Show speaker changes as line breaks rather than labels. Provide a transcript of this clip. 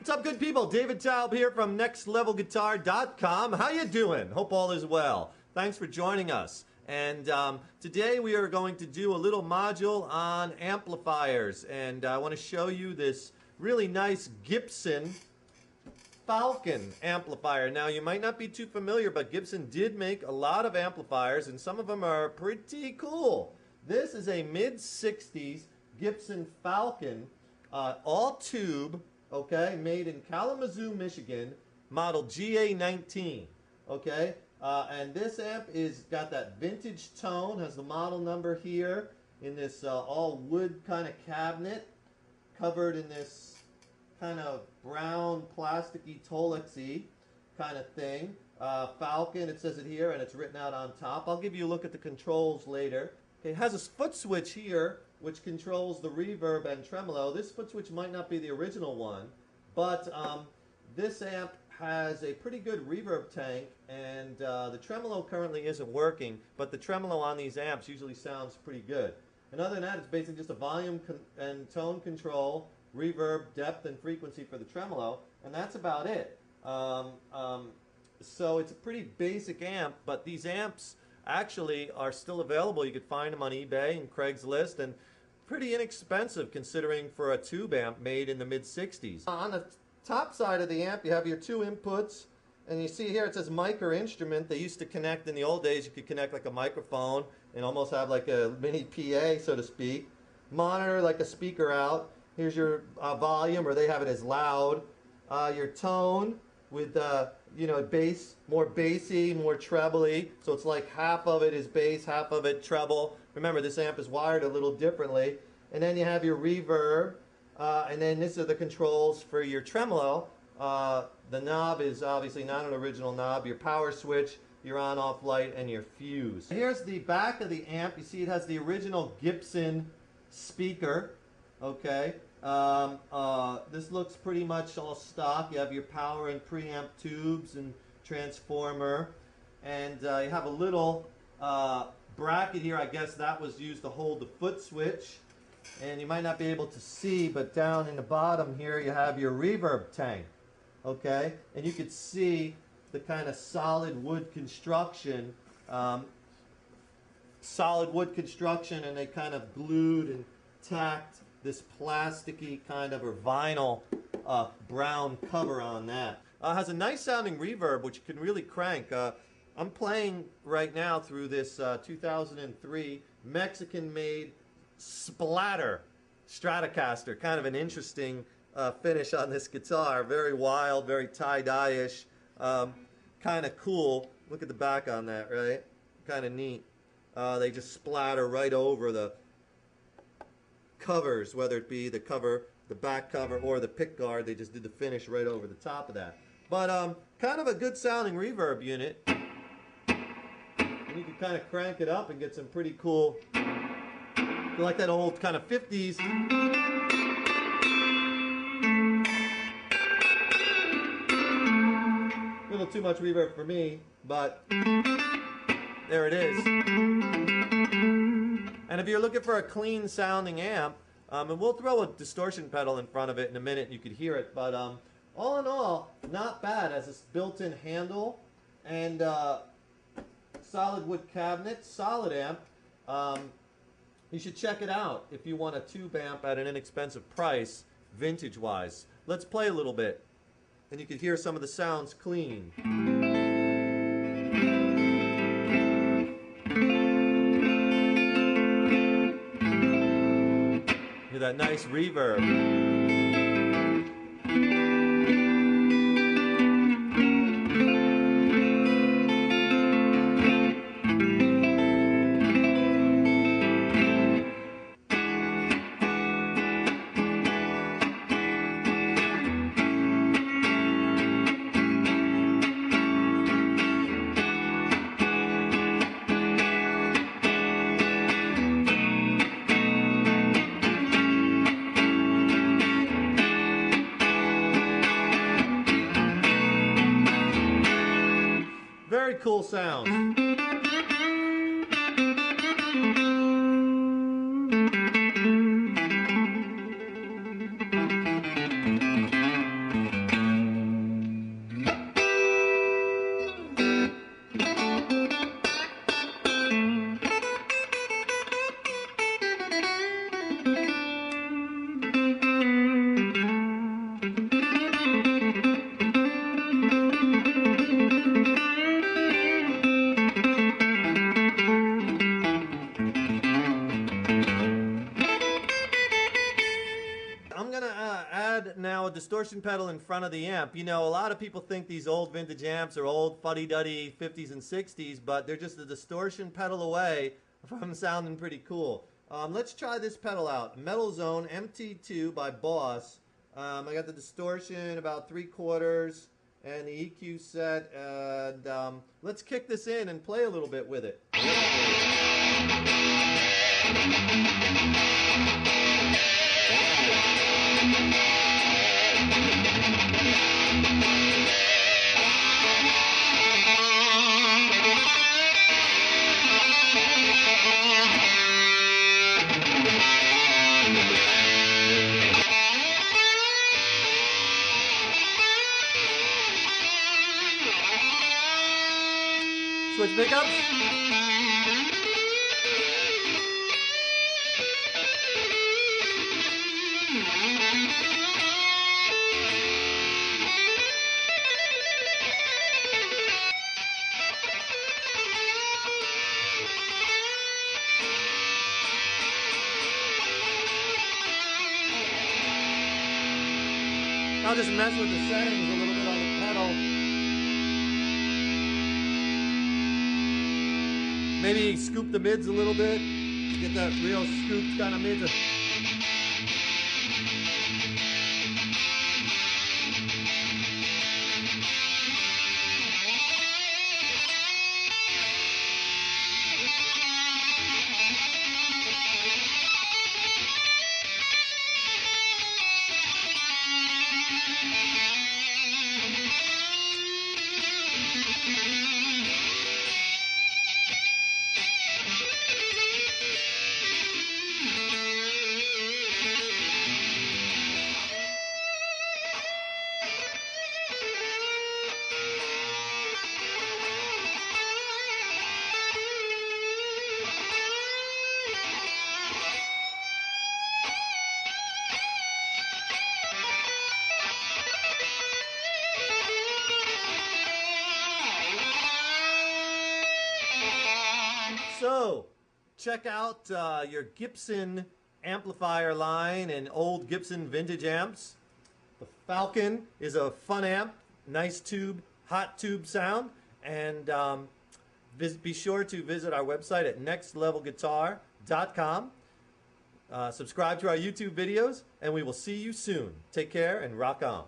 What's up, good people? David Taub here from nextlevelguitar.com. How you doing? Hope all is well. Thanks for joining us. And today we are going to do a little module on amplifiers. And I want to show you this really nice GIBSON FALCON amplifier. Now, you might not be too familiar, but Gibson did make a lot of amplifiers, and some of them are pretty cool. This is a mid-60s GIBSON FALCON, all tube, okay, made in Kalamazoo, Michigan, model GA19, okay? And this amp is got that vintage tone, has the model number here in this all wood kind of cabinet, covered in this kind of brown plasticky Tolexy kind of thing. Falcon, it says it here, and it's written out on top. I'll give you a look at the controls later. Okay, it has a foot switch here which controls the reverb and tremolo. This foot switch might not be the original one, but this amp has a pretty good reverb tank, and the tremolo currently isn't working, but the tremolo on these amps usually sounds pretty good. And other than that, it's basically just a volume and tone control, reverb, depth, and frequency for the tremolo, and that's about it. So it's a pretty basic amp, but these amps actually are still available. You could find them on eBay and Craigslist, and pretty inexpensive considering for a tube amp made in the mid-60s. On the top side of the amp, you have your two inputs, and you see here it says mic or instrument. They used to connect, in the old days, you could connect like a microphone and almost have like a mini PA, so to speak. Monitor, like a speaker out. Here's your volume, or they have it as loud. Your tone with, you know, bass, more bassy, more trebly. So it's like half of it is bass, half of it treble. Remember, this amp is wired a little differently. And then you have your reverb. And then these are the controls for your tremolo. The knob is obviously not an original knob. Your power switch, your on-off light, and your fuse. Here's the back of the amp. You see it has the original Gibson speaker. Okay. This looks pretty much all stock. You have your power and preamp tubes and transformer, and you have a little bracket here. I guess that was used to hold the foot switch, and you might not be able to see, but down in the bottom here you have your reverb tank, okay? And you could see the kind of solid wood construction, and they kind of glued and tacked this plasticky kind of, or vinyl brown cover on that. Has a nice sounding reverb which you can really crank. I'm playing right now through this 2003 Mexican made Splatter Stratocaster. Kind of an interesting finish on this guitar. Very wild, very tie-dye-ish, kind of cool. Look at the back on that, right? Kind of neat. They just splatter right over the covers, whether it be the cover, the back cover, or the pick guard. They just did the finish right over the top of that. But kind of a good sounding reverb unit. And you can kind of crank it up and get some pretty cool, like that old kind of 50s. A little too much reverb for me, but there it is. And if you're looking for a clean sounding amp, and we'll throw a distortion pedal in front of it in a minute and you could hear it, but all in all, not bad. As this built-in handle and solid wood cabinet, solid amp. You should check it out if you want a tube amp at an inexpensive price, vintage-wise. Let's play a little bit, and you can hear some of the sounds clean. Hear that nice reverb. Very cool sound. distortion pedal in front of the amp. You know, a lot of people think these old vintage amps are old fuddy-duddy 50s and 60s, but they're just a distortion pedal away from sounding pretty cool. Let's try this pedal out. Metal Zone MT2 by Boss. I got the distortion about 3/4 and the EQ set, and let's kick this in and play a little bit with it. Switch pickups. I'll just mess with the settings a little bit on the pedal. Maybe scoop the mids a little bit, get that real scooped kind of mids. So, check out your Gibson amplifier line and old Gibson vintage amps. The Falcon is a fun amp, nice tube, hot tube sound, and be sure to visit our website at nextlevelguitar.com. Subscribe to our YouTube videos, and we will see you soon. Take care and rock on.